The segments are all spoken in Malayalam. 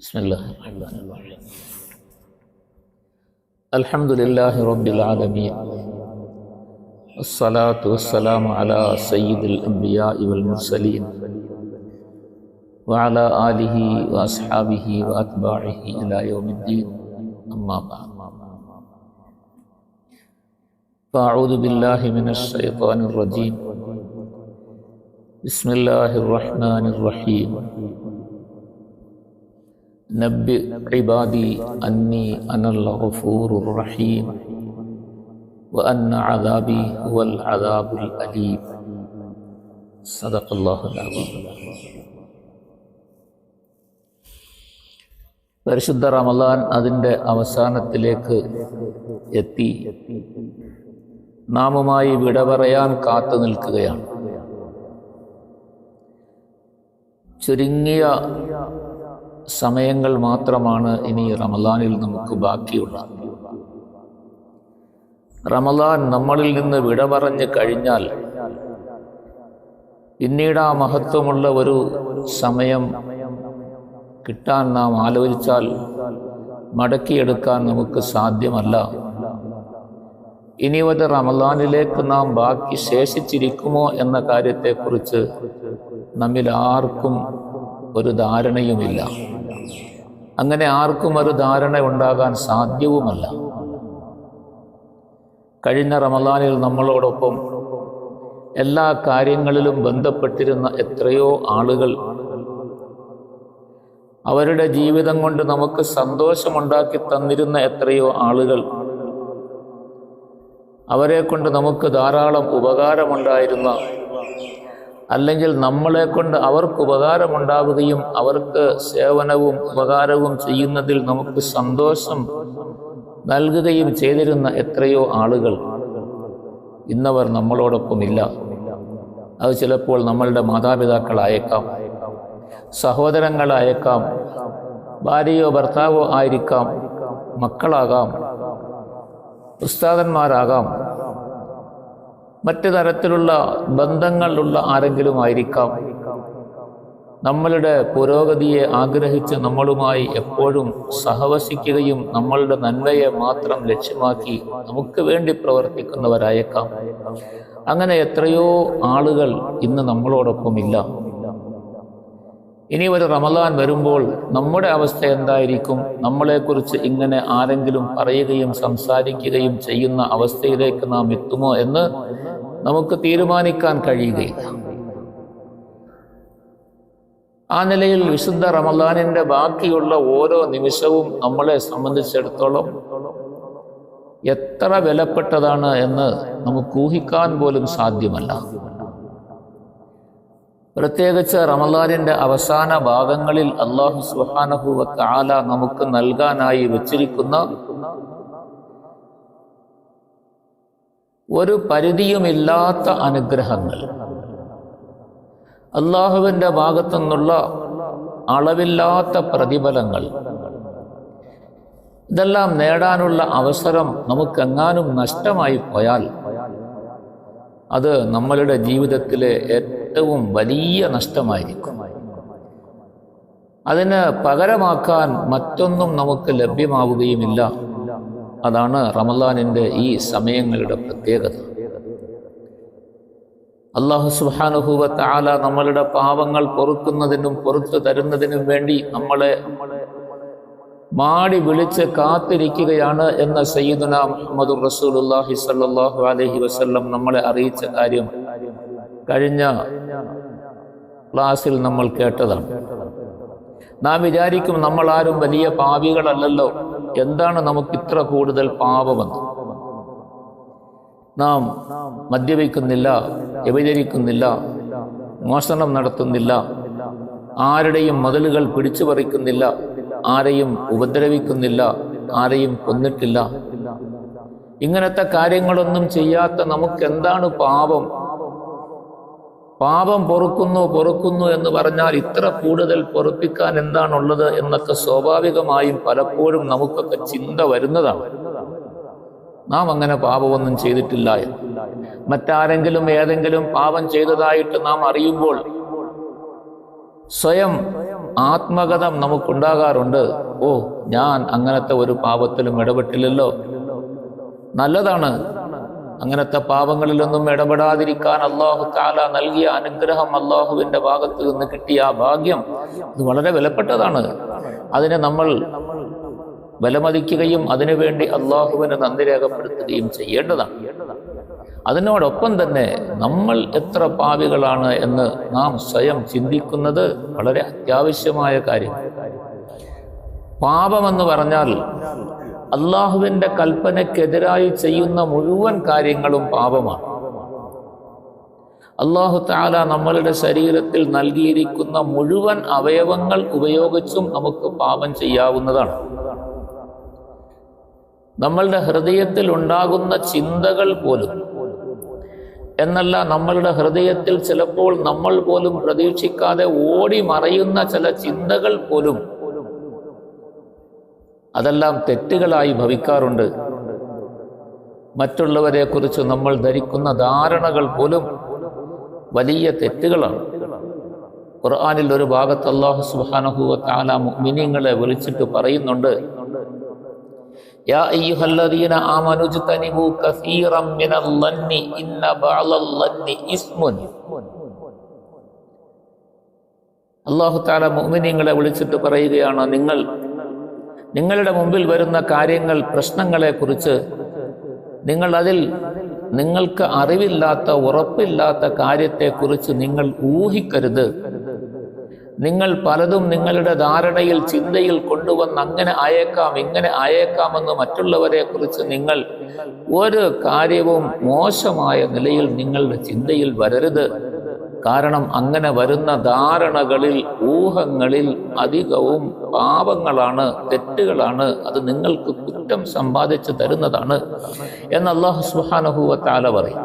بسم الله الرحمن الرحيم الحمد لله رب العالمين الصلاة والسلام على سيد الأنبياء والمرسلين وعلى آله وأصحابه وأتباعه إلى يوم الدين أما بعد فأعوذ بالله من الشيطان الرجيم بسم الله الرحمن الرحيم نبئ عبادي أني أنا الغفور الرحيم وأن عذابي هو العذاب الأليم صدق الله العظيم. പരിശുദ്ധ റമളാൻ അതിൻ്റെ അവസാനത്തിലേക്ക് എത്തി നാമുമായി വിട പറയാൻ കാത്തു നിൽക്കുകയാണ്. ചുരുങ്ങിയ സമയങ്ങൾ മാത്രമാണ് ഇനി റമളാനിൽ നമുക്ക് ബാക്കിയുള്ളത്. റമളാൻ നമ്മളിൽ നിന്ന് വിട പറഞ്ഞു കഴിഞ്ഞാൽ പിന്നീട് ആ മഹത്വമുള്ള ഒരു സമയം കിട്ടാൻ നാം ആലോചിച്ചാൽ മടക്കിയെടുക്കാൻ നമുക്ക് സാധ്യമല്ല. ഇനി ഒരു റമളാനിലേക്ക് നാം ബാക്കി ശേഷിച്ചിരിക്കുമോ എന്ന കാര്യത്തെക്കുറിച്ച് നമ്മിൽ ആർക്കും ഒരു ധാരണയുമില്ല. അങ്ങനെ ആർക്കും ഒരു ധാരണ ഉണ്ടാകാൻ സാധ്യവുമല്ല. കഴിഞ്ഞ റമളാനിൽ നമ്മളോടൊപ്പം എല്ലാ കാര്യങ്ങളിലും ബന്ധപ്പെട്ടിരുന്ന എത്രയോ ആളുകൾ, അവരുടെ ജീവിതം കൊണ്ട് നമുക്ക് സന്തോഷമുണ്ടാക്കി തന്നിരുന്ന എത്രയോ ആളുകൾ, അവരെ കൊണ്ട് നമുക്ക് ധാരാളം ഉപകാരമുണ്ടായിരുന്ന, അല്ലെങ്കിൽ നമ്മളെ കൊണ്ട് അവർക്ക് ഉപകാരമുണ്ടാവുകയും അവർക്ക് സേവനവും ഉപകാരവും ചെയ്യുന്നതിൽ നമുക്ക് സന്തോഷം നൽകുകയും ചെയ്തിരുന്ന എത്രയോ ആളുകൾ ഇന്നവർ നമ്മളോടൊപ്പമില്ല. അത് ചിലപ്പോൾ നമ്മളുടെ മാതാപിതാക്കളായേക്കാം, സഹോദരങ്ങളായേക്കാം, ഭാര്യയോ ഭർത്താവോ ആയിരിക്കാം, മക്കളാകാം, ഉസ്താദന്മാരാകാം, മറ്റു തരത്തിലുള്ള ബന്ധങ്ങളുള്ള ആരെങ്കിലും ആയിരിക്കാം. നമ്മളുടെ പുരോഗതിയെ ആഗ്രഹിച്ച് നമ്മളുമായി എപ്പോഴും സഹവസിക്കുകയും നമ്മളുടെ നന്മയെ മാത്രം ലക്ഷ്യമാക്കി നമുക്ക് വേണ്ടി പ്രവർത്തിക്കുന്നവരായേക്കാം. അങ്ങനെ എത്രയോ ആളുകൾ ഇന്ന് നമ്മളോടൊപ്പമില്ല. ഇനി ഒരു റമളാൻ വരുമ്പോൾ നമ്മുടെ അവസ്ഥ എന്തായിരിക്കും? നമ്മളെക്കുറിച്ച് ഇങ്ങനെ ആരെങ്കിലും പറയുകയും സംസാരിക്കുകയും ചെയ്യുന്ന അവസ്ഥയിലേക്ക് നാം എത്തുമോ എന്ന് നമുക്ക് തീരുമാനിക്കാൻ കഴിയുകയില്ല. ആ നിലയിൽ വിശുദ്ധ റമളാനിന്റെ ബാക്കിയുള്ള ഓരോ നിമിഷവും നമ്മളെ സംബന്ധിച്ചിടത്തോളം എത്ര വിലപ്പെട്ടതാണ് എന്ന് നമുക്ക് ഊഹിക്കാൻ പോലും സാധ്യമല്ല. പ്രത്യേകിച്ച് റമളാനിന്റെ അവസാന ഭാഗങ്ങളിൽ അല്ലാഹു സുബ്ഹാനഹു വ തആല നമുക്ക് നൽകാനായി വെച്ചിരിക്കുന്ന ഒരു പരിധിയുമില്ലാത്ത അനുഗ്രഹങ്ങൾ, അല്ലാഹുവിന്റെ ഭാഗത്തു നിന്നുള്ള അളവില്ലാത്ത പ്രതിഫലങ്ങൾ, ഇതെല്ലാം നേടാനുള്ള അവസരം നമുക്കെങ്ങാനും നഷ്ടമായി പോയാൽ അത് നമ്മളുടെ ജീവിതത്തിലെ ഏറ്റവും വലിയ നഷ്ടമായിരിക്കും. അതിന് പകരമാക്കാൻ മറ്റൊന്നും നമുക്ക് ലഭ്യമാവുകയുമില്ല. അതാണ് റമളാനിന്റെ ഈ സമയങ്ങളുടെ പ്രത്യേകത. അല്ലാഹു സുബ്ഹാനഹു വ തആല നമ്മളുടെ പാപങ്ങൾ പൊറുക്കുന്നതിനും പൊറുത്തു തരുന്നതിനും വേണ്ടി നമ്മളെ മാടി വിളിച്ച് കാത്തിരിക്കുകയാണ് എന്ന സയ്യിദുനാ മുഹമ്മദുർ റസൂലുള്ളാഹി സ്വല്ലല്ലാഹു അലൈഹി വസല്ലം നമ്മളെ അറിയിച്ച കാര്യം കഴിഞ്ഞ ക്ലാസ്സിൽ നമ്മൾ കേട്ടതാണ്. നാം വിചാരിക്കും നമ്മൾ ആരും വലിയ പാപികളല്ലല്ലോ, എന്താണ് നമുക്ക് ഇത്ര കൂടുതൽ പാപമെന്ന്? നാം മദ്യപിക്കുന്നില്ല, വ്യഭിചരിക്കുന്നില്ല, മോഷണം നടത്തുന്നില്ല, ആരുടെയും മുതലുകൾ പിടിച്ചു പറിക്കുന്നില്ല, ആരെയും ഉപദ്രവിക്കുന്നില്ല, ആരെയും കൊന്നിട്ടില്ല. ഇങ്ങനത്തെ കാര്യങ്ങളൊന്നും ചെയ്യാത്ത നമുക്ക് എന്താണ് പാപം? പാപം പൊറുക്കുന്നു എന്ന് പറഞ്ഞാൽ ഇത്ര കൂടുതൽ പൊറുപ്പിക്കാൻ എന്താണുള്ളത് എന്നൊക്കെ സ്വാഭാവികമായും പലപ്പോഴും നമുക്കൊക്കെ ചിന്ത വരുന്നതാണ്. നാം അങ്ങനെ പാപമൊന്നും ചെയ്തിട്ടില്ല. മറ്റാരെങ്കിലും ഏതെങ്കിലും പാപം ചെയ്തതായിട്ട് നാം അറിയുമ്പോൾ സ്വയം ആത്മകഥം നമുക്കുണ്ടാകാറുണ്ട്. ഓ, ഞാൻ അങ്ങനത്തെ ഒരു പാപത്തിലും ഇടപെട്ടില്ലല്ലോ. നല്ലതാണ്. അങ്ങനത്തെ പാപങ്ങളിലൊന്നും ഇടപെടാതിരിക്കാൻ അല്ലാഹു തആല നൽകിയ അനുഗ്രഹം, അല്ലാഹുവിന്റെ ഭാഗത്ത് നിന്ന് കിട്ടിയ ആ ഭാഗ്യം, ഇത് വളരെ വിലപ്പെട്ടതാണ്. അതിനെ നമ്മൾ വിലമതിക്കുകയും അതിനുവേണ്ടി അല്ലാഹുവിനെ നന്ദി രേഖപ്പെടുത്തുകയും ചെയ്യേണ്ടതാണ്. അതിനോടൊപ്പം തന്നെ നമ്മൾ എത്ര പാപികളാണ് എന്ന് നാം സ്വയം ചിന്തിക്കുന്നത് വളരെ അത്യാവശ്യമായ കാര്യം. പാപമെന്ന് പറഞ്ഞാൽ അള്ളാഹുവിന്റെ കൽപ്പനയ്ക്കെതിരായി ചെയ്യുന്ന മുഴുവൻ കാര്യങ്ങളും പാപമാണ്. അല്ലാഹു തആല നമ്മളുടെ ശരീരത്തിൽ നൽകിയിരിക്കുന്ന മുഴുവൻ അവയവങ്ങൾ ഉപയോഗിച്ചും നമുക്ക് പാപം ചെയ്യാവുന്നതാണ്. നമ്മളുടെ ഹൃദയത്തിൽ ഉണ്ടാകുന്ന ചിന്തകൾ പോലും എന്നല്ല, നമ്മളുടെ ഹൃദയത്തിൽ ചിലപ്പോൾ നമ്മൾ പോലും പ്രതീക്ഷിക്കാതെ ഓടി മറയുന്ന ചില ചിന്തകൾ പോലും, അതെല്ലാം തെറ്റുകളായി ഭവിക്കാറുണ്ട്. മറ്റുള്ളവരെ കുറിച്ച് നമ്മൾ ധരിക്കുന്ന ധാരണകൾ പോലും വലിയ തെറ്റുകളാണ്. ഖുർആനിൽ ഒരു ഭാഗത്ത് അല്ലാഹു സുബ്ഹാനഹു വ തആല മുഅ്മിനീങ്ങളെ വിളിച്ചിട്ട് പറയുന്നുണ്ട്, യാ അയ്യുഹല്ലദീന ആമനൂ ഇജ്തനിബൂ കസീറൻ മിനൽ ളന്നി ഇന്ന ബഅദൽ ളന്നി ഇസ്മുൻ. അല്ലാഹു തആല മുഅ്മിനീങ്ങളെ വിളിച്ചിട്ട് പറയുകയാണ്, നിങ്ങളുടെ മുമ്പിൽ വരുന്ന കാര്യങ്ങൾ, പ്രശ്നങ്ങളെ കുറിച്ച് നിങ്ങൾ അതിൽ നിങ്ങൾക്ക് അറിവില്ലാത്ത, ഉറപ്പില്ലാത്ത കാര്യത്തെക്കുറിച്ച് നിങ്ങൾ ഊഹിക്കരുത്. നിങ്ങൾ പലതും നിങ്ങളുടെ ധാരണയിൽ, ചിന്തയിൽ കൊണ്ടുവന്ന് അങ്ങനെ ആയേക്കാം, ഇങ്ങനെ ആയേക്കാമെന്ന് മറ്റുള്ളവരെ കുറിച്ച് നിങ്ങൾ ഒരു കാര്യവും മോശമായ നിലയിൽ നിങ്ങളുടെ ചിന്തയിൽ വരരുത്. കാരണം അങ്ങനെ വരുന്ന ധാരണകളിൽ, ഊഹങ്ങളിൽ അധികവും പാപങ്ങളാണ്, തെറ്റുകളാണ്. അത് നിങ്ങൾക്ക് കുറ്റം സമ്പാദിച്ചു തരുന്നതാണ് എന്ന് അല്ലാഹു സുബ്ഹാനഹു വ തആല പറയും.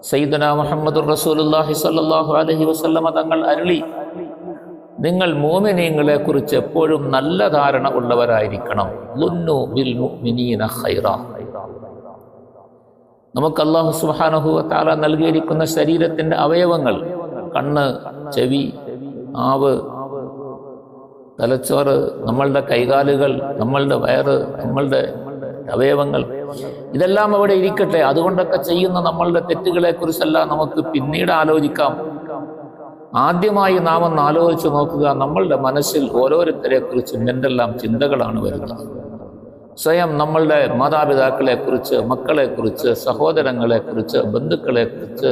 സയ്യിദുനാ മുഹമ്മദുർ റസൂലുള്ളാഹി സ്വല്ലല്ലാഹു അലൈഹി വസല്ലമ തങ്ങൾ അരുളി, നിങ്ങൾ മുഅ്മിനീങ്ങളെ കുറിച്ച് എപ്പോഴും നല്ല ധാരണ ഉള്ളവരായിരിക്കണം. ളുന്നു ബിൽ മുഅ്മിനീന ഖൈറാ. നമുക്ക് അല്ലാഹു സുബ്ഹാനഹു വ തആല നൽകിയിരിക്കുന്ന ശരീരത്തിന്റെ അവയവങ്ങൾ, കണ്ണ്, ചെവി, നാവ്, തലച്ചോറ്, നമ്മളുടെ കൈകാലുകൾ, നമ്മളുടെ വയറ്, നമ്മളുടെ അവയവങ്ങൾ, ഇതെല്ലാം അവിടെ ഇരിക്കട്ടെ. അതുകൊണ്ടൊക്കെ ചെയ്യുന്ന നമ്മളുടെ തെറ്റുകളെ കുറിച്ചെല്ലാം നമുക്ക് പിന്നീട് ആലോചിക്കാം. ആദ്യമായി നാം ഒന്ന് ആലോചിച്ച് നോക്കുക, നമ്മളുടെ മനസ്സിൽ ഓരോരുത്തരെ കുറിച്ചും എന്തെല്ലാം ചിന്തകളാണ് വരുന്നത്. സ്വയം നമ്മളുടെ മാതാപിതാക്കളെ കുറിച്ച്, മക്കളെ കുറിച്ച്, സഹോദരങ്ങളെ കുറിച്ച്, ബന്ധുക്കളെ കുറിച്ച്,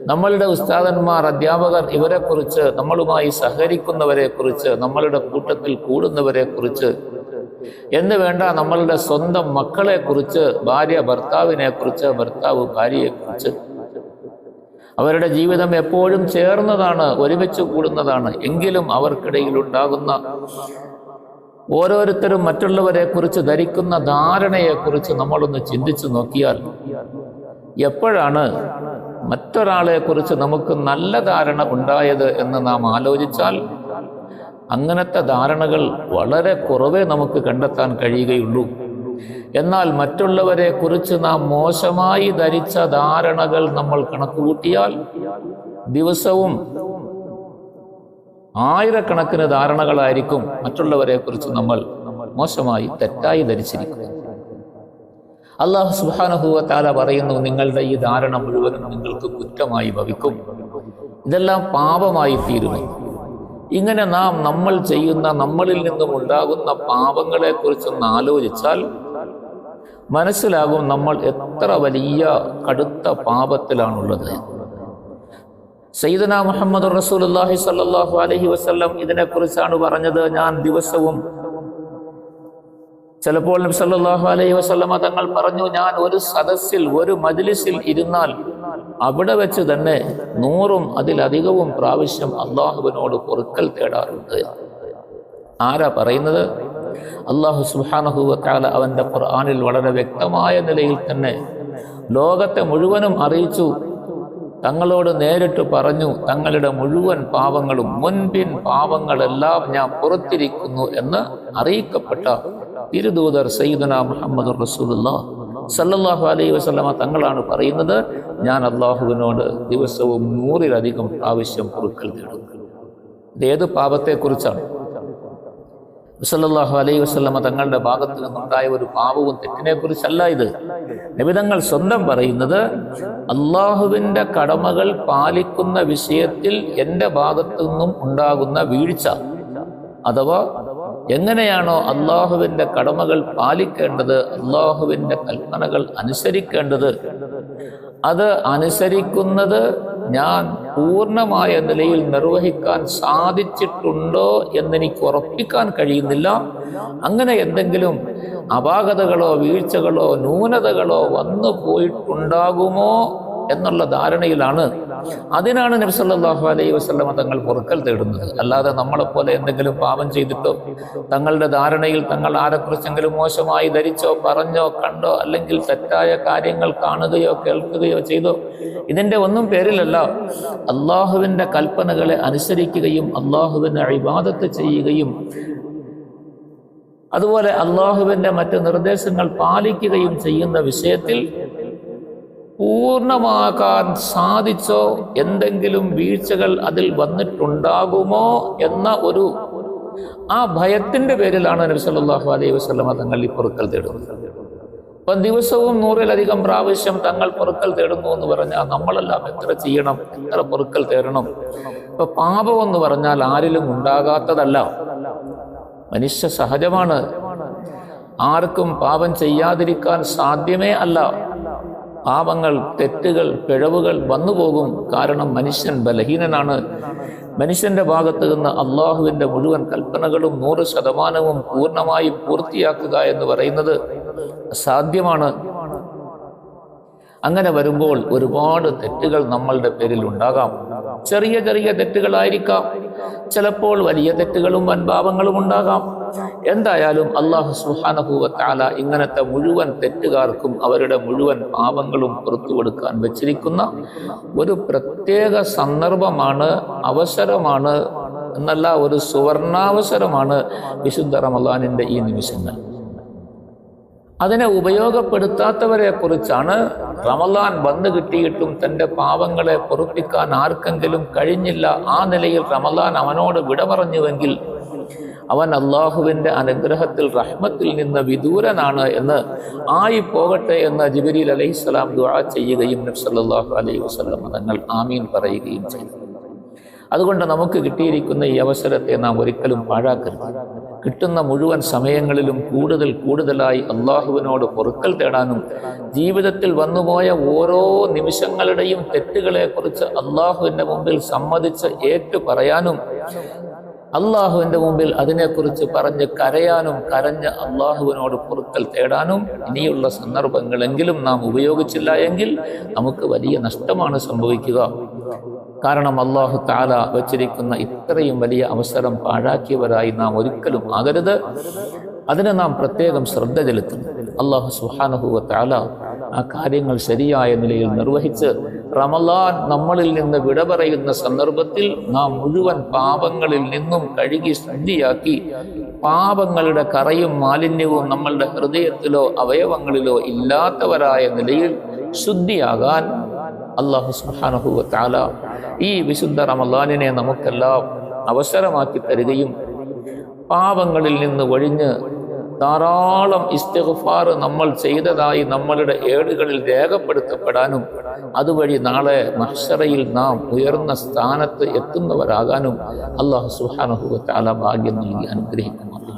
നമ്മളുടെ ഉസ്താദന്മാർ, അധ്യാപകർ, ഇവരെ കുറിച്ച്, നമ്മളുമായി സഹകരിക്കുന്നവരെ കുറിച്ച്, നമ്മളുടെ കൂട്ടത്തിൽ കൂടുന്നവരെ കുറിച്ച് എന്ന് വേണ്ട, നമ്മളുടെ സ്വന്തം മക്കളെ കുറിച്ച്, ഭാര്യ ഭർത്താവിനെ കുറിച്ച്, ഭർത്താവ് ഭാര്യയെ കുറിച്ച്. അവരുടെ ജീവിതം എപ്പോഴും ചേർന്നതാണ്, ഒരുമിച്ച് കൂടുന്നതാണ്. എങ്കിലും അവർക്കിടയിൽ ഉണ്ടാകുന്ന ഓരോരുത്തരും മറ്റുള്ളവരെ കുറിച്ച് ധരിക്കുന്ന ധാരണയെക്കുറിച്ച് നമ്മളൊന്ന് ചിന്തിച്ചു നോക്കിയാൽ, എപ്പോഴാണ് മറ്റൊരാളെ കുറിച്ച് നമുക്ക് നല്ല ധാരണ ഉണ്ടായത് എന്ന് നാം ആലോചിച്ചാൽ, അങ്ങനത്തെ ധാരണകൾ വളരെ കുറവേ നമുക്ക് കണ്ടെത്താൻ കഴിയുകയുള്ളൂ. എന്നാൽ മറ്റുള്ളവരെ കുറിച്ച് നാം മോശമായി ധരിച്ച ധാരണകൾ നമ്മൾ കണക്കുകൂട്ടിയാൽ ദിവസവും ആയിരക്കണക്കിന് ധാരണകളായിരിക്കും മറ്റുള്ളവരെ കുറിച്ച് നമ്മൾ മോശമായി, തെറ്റായി ധരിച്ചിരിക്കുന്നത്. അല്ലാഹു സുബ്ഹാനഹു വ തആല പറയുന്നു, നിങ്ങളുടെ ഈ ധാരണ മുഴുവനും നിങ്ങൾക്ക് കുറ്റമായി ഭവിക്കും, ഇതെല്ലാം പാപമായി തീരുമെന്ന്. ഇങ്ങനെ നമ്മൾ ചെയ്യുന്ന, നമ്മളിൽ നിന്നും ഉണ്ടാകുന്ന പാപങ്ങളെ കുറിച്ചൊന്ന് ആലോചിച്ചാൽ മനസ്സിലാകും നമ്മൾ എത്ര വലിയ കടുത്ത പാപത്തിലാണുള്ളത്. സയ്യിദുനാ മുഹമ്മദുർ റസൂലുള്ളാഹി സ്വല്ലല്ലാഹു അലൈഹി വസല്ലം ഇതിനെക്കുറിച്ചാണ് പറഞ്ഞത്. ഞാൻ ദിവസവും, ചിലപ്പോൾ നബി സല്ലല്ലാഹു അലൈഹി വസല്ലമ തങ്ങൾ പറഞ്ഞു, ഞാൻ ഒരു സദസ്സിൽ, ഒരു മജ്ലിസിൽ ഇരുന്നാൽ അവിടെ വെച്ച് തന്നെ 100ഉം അതിലധികവും പ്രാവശ്യം അള്ളാഹുവിനോട് പൊറുക്കൽ തേടാറുണ്ട്. ആരാ പറയുന്നത്? അല്ലാഹു സുബ്ഹാനഹു വ തആല അവന്റെ ഖുർആനിൽ വളരെ വ്യക്തമായ നിലയിൽ തന്നെ ലോകത്തെ മുഴുവനും അറിയിച്ചു, തങ്ങളോട് നേരിട്ട് പറഞ്ഞു, തങ്ങളുടെ മുഴുവൻ പാപങ്ങളും, മുൻപിൻ പാപങ്ങളെല്ലാം ഞാൻ പുറത്തിരിക്കുന്നു എന്ന് അറിയിക്കപ്പെട്ട തിരുദൂതർ സയ്യിദുനാ മുഹമ്മദുർ റസൂലുള്ളാഹി സല്ലല്ലാഹു അലൈഹി വസല്ലമ തങ്ങളാണ് പറയുന്നത്, ഞാൻ അള്ളാഹുവിനോട് ദിവസവും 100-ലധികം പ്രാവശ്യം പൊറുക്കൽ തേടുന്നു. ഇതേത് പാപത്തെക്കുറിച്ചാണ്? സല്ലല്ലാഹു അലൈഹി വസല്ലമ തങ്ങളുടെ ഭാഗത്ത് നിന്നുണ്ടായ ഒരു പാപവും തെറ്റിനെ കുറിച്ചല്ല ഇത്. നബി തങ്ങൾ സ്വന്തം പറയുന്നത്, അള്ളാഹുവിൻ്റെ കടമകൾ പാലിക്കുന്ന വിഷയത്തിൽ എൻ്റെ ഭാഗത്തു നിന്നും ഉണ്ടാകുന്ന വീഴ്ച, അഥവാ എങ്ങനെയാണോ അള്ളാഹുവിൻ്റെ കടമകൾ പാലിക്കേണ്ടത്, അള്ളാഹുവിൻ്റെ കൽപ്പനകൾ അനുസരിക്കേണ്ടത്, അത് അനുസരിക്കുന്നത് ഞാൻ പൂർണ്ണമായ നിലയിൽ നിർവഹിക്കാൻ സാധിച്ചിട്ടുണ്ടോ എന്നെനിക്ക് ഉറപ്പിക്കാൻ കഴിയുന്നില്ല. അങ്ങനെ എന്തെങ്കിലും അപാകതകളോ വീഴ്ചകളോ ന്യൂനതകളോ വന്നു പോയിട്ടുണ്ടാകുമോ എന്നുള്ള ധാരണയിലാണ്. അതിനാണ് നബി സല്ലല്ലാഹു അലൈഹി വസല്ലമ തങ്ങൾ പൊറുക്കൽ തേടുന്നത്. അല്ലാതെ നമ്മളെപ്പോലെ എന്തെങ്കിലും പാപം ചെയ്തിട്ടോ തങ്ങളുടെ ധാരണയിൽ തങ്ങൾ ആരെക്കുറിച്ചെങ്കിലും മോശമായി ധരിച്ചോ പറഞ്ഞോ കണ്ടോ അല്ലെങ്കിൽ തെറ്റായ കാര്യങ്ങൾ കാണുകയോ കേൾക്കുകയോ ചെയ്തോ ഇതിൻ്റെ ഒന്നും പേരിലല്ല. അള്ളാഹുവിൻ്റെ കൽപ്പനകളെ അനുസരിക്കുകയും അള്ളാഹുവിനെ ഇബാദത്ത് ചെയ്യുകയും അതുപോലെ അള്ളാഹുവിൻ്റെ മറ്റ് നിർദ്ദേശങ്ങൾ പാലിക്കുകയും ചെയ്യുന്ന വിഷയത്തിൽ പൂർണ്ണമാക്കാൻ സാധിച്ചോ, എന്തെങ്കിലും വീഴ്ചകൾ അതിൽ വന്നിട്ടുണ്ടാകുമോ എന്ന ആ ഭയത്തിന്റെ പേരിലാണ് നബി സല്ലല്ലാഹു അലൈഹി വസല്ലമ തങ്ങൾ ഈ പൊറുക്കൽ തേടുന്നത്. അപ്പം ദിവസവും 100-ലധികം പ്രാവശ്യം തങ്ങൾ പൊറുക്കൽ തേടുന്നു എന്ന് പറഞ്ഞാൽ നമ്മളെല്ലാം എത്ര ചെയ്യണം, എത്ര പൊറുക്കൽ തേടണം? ഇപ്പൊ പാപം എന്ന് പറഞ്ഞാൽ ആരിലും ഉണ്ടാകാത്തതല്ല, മനുഷ്യ സഹജമാണ്. ആർക്കും പാപം ചെയ്യാതിരിക്കാൻ സാധ്യമേ അല്ല. പാപങ്ങൾ, തെറ്റുകൾ, പിഴവുകൾ വന്നുപോകും. കാരണം മനുഷ്യൻ ബലഹീനനാണ്. മനുഷ്യന്റെ ഭാഗത്ത് നിന്ന് അള്ളാഹുവിൻ്റെ മുഴുവൻ കൽപ്പനകളും 100% പൂർണ്ണമായി പൂർത്തിയാക്കുക എന്ന് പറയുന്നത് അസാധ്യമാണ്. അങ്ങനെ വരുമ്പോൾ ഒരുപാട് തെറ്റുകൾ നമ്മളുടെ പേരിൽ ഉണ്ടാകാം. ചെറിയ ചെറിയ തെറ്റുകളായിരിക്കാം, ചിലപ്പോൾ വലിയ തെറ്റുകളും വൻപാപങ്ങളും ഉണ്ടാകാം. എന്തായാലും അല്ലാഹു സുബ്ഹാനഹു വ തആല ഇങ്ങനത്തെ മുഴുവൻ തെറ്റുകാർക്കും അവരുടെ മുഴുവൻ പാപങ്ങളും പുറത്തു കൊടുക്കാൻ വെച്ചിരിക്കുന്ന ഒരു പ്രത്യേക സന്ദർഭമാണ്, അവസരമാണ് എന്നല്ല, ഒരു സുവർണാവസരമാണ് വിശുദ്ധ റമളാനിന്റെ ഈ നിമിഷങ്ങൾ. അതിനെ ഉപയോഗപ്പെടുത്താത്തവരെ കുറിച്ചാണ് റമളാൻ വന്നു കിട്ടിയിട്ടും തൻ്റെ പാപങ്ങളെ പൊറുപ്പിക്കാൻ ആർക്കെങ്കിലും കഴിഞ്ഞില്ല, ആ നിലയിൽ റമളാൻ അവനോട് വിട പറഞ്ഞുവെങ്കിൽ അവൻ അള്ളാഹുവിൻ്റെ അനുഗ്രഹത്തിൽ റഹ്മത്തിൽ നിന്ന് വിദൂരനാണ് എന്ന് ആയി പോകട്ടെ എന്ന് ജിബ്രീൽ അലൈഹിസ്സലാം ദുആ ചെയ്യുകയും നബി സല്ലല്ലാഹു അലൈഹി വസല്ലം തങ്ങൾ ആമീൻ പറയുകയും ചെയ്തു. അതുകൊണ്ട് നമുക്ക് കിട്ടിയിരിക്കുന്ന ഈ അവസരത്തെ നാം ഒരിക്കലും പാഴാക്കരുത്. കിട്ടുന്ന മുഴുവൻ സമയങ്ങളിലും കൂടുതലായി അള്ളാഹുവിനോട് പൊറുക്കൽ തേടാനും ജീവിതത്തിൽ വന്നുപോയ ഓരോ നിമിഷങ്ങളുടെയും തെറ്റുകളെ കുറിച്ച് അള്ളാഹുവിൻ്റെ മുമ്പിൽ സമ്മതിച്ച് ഏറ്റു പറയാനും അള്ളാഹുവിൻ്റെ മുമ്പിൽ അതിനെക്കുറിച്ച് പറഞ്ഞ് കരയാനും കരഞ്ഞ് അള്ളാഹുവിനോട് പൊറുക്കൽ തേടാനും ഇനിയുള്ള സന്ദർഭങ്ങളെങ്കിലും നാം ഉപയോഗിച്ചില്ല എങ്കിൽ നമുക്ക് വലിയ നഷ്ടമാണ് സംഭവിക്കുക. കാരണം അല്ലാഹു തആല വച്ചിരിക്കുന്ന ഇത്രയും വലിയ അവസരം പാഴാക്കിയവരായി നാം ഒരിക്കലും ആകരുത്. അതിന് നാം പ്രത്യേകം ശ്രദ്ധ ചെലുത്തുന്നു. അല്ലാഹു സുബ്ഹാനഹു വ തആല ആ കാര്യങ്ങൾ ശരിയായ നിലയിൽ നിർവഹിച്ച് റമളാൻ നമ്മളിൽ നിന്ന് വിട പറയുന്ന സന്ദർഭത്തിൽ നാം മുഴുവൻ പാപങ്ങളിൽ നിന്നും കഴുകി ശുദ്ധിയാക്കി പാപങ്ങളുടെ കറയും മാലിന്യവും നമ്മളുടെ ഹൃദയത്തിലോ അവയവങ്ങളിലോ ഇല്ലാത്തവരായ നിലയിൽ ശുദ്ധിയാകാൻ അല്ലാഹു സുബ്ഹാനഹു വ തആല ഈ വിശുദ്ധ റമളാനിനെ നമുക്കെല്ലാം അവസരമാക്കി തരികയും പാപങ്ങളിൽ നിന്ന് ഒഴിഞ്ഞ് ധാരാളം ഇസ്തിഗ്ഫാർ നമ്മൾ ചെയ്തതായി നമ്മളുടെ ഏടുകളിൽ രേഖപ്പെടുത്തപ്പെടാനും അതുവഴി നാളെ മഹ്ശറയിൽ നാം ഉയർന്ന സ്ഥാനത്ത് എത്തുന്നവരാകാനും അല്ലാഹു സുബ്ഹാനഹു വ തആല ഭാഗ്യം നൽകി അനുഗ്രഹിക്കുമാറാകട്ടെ.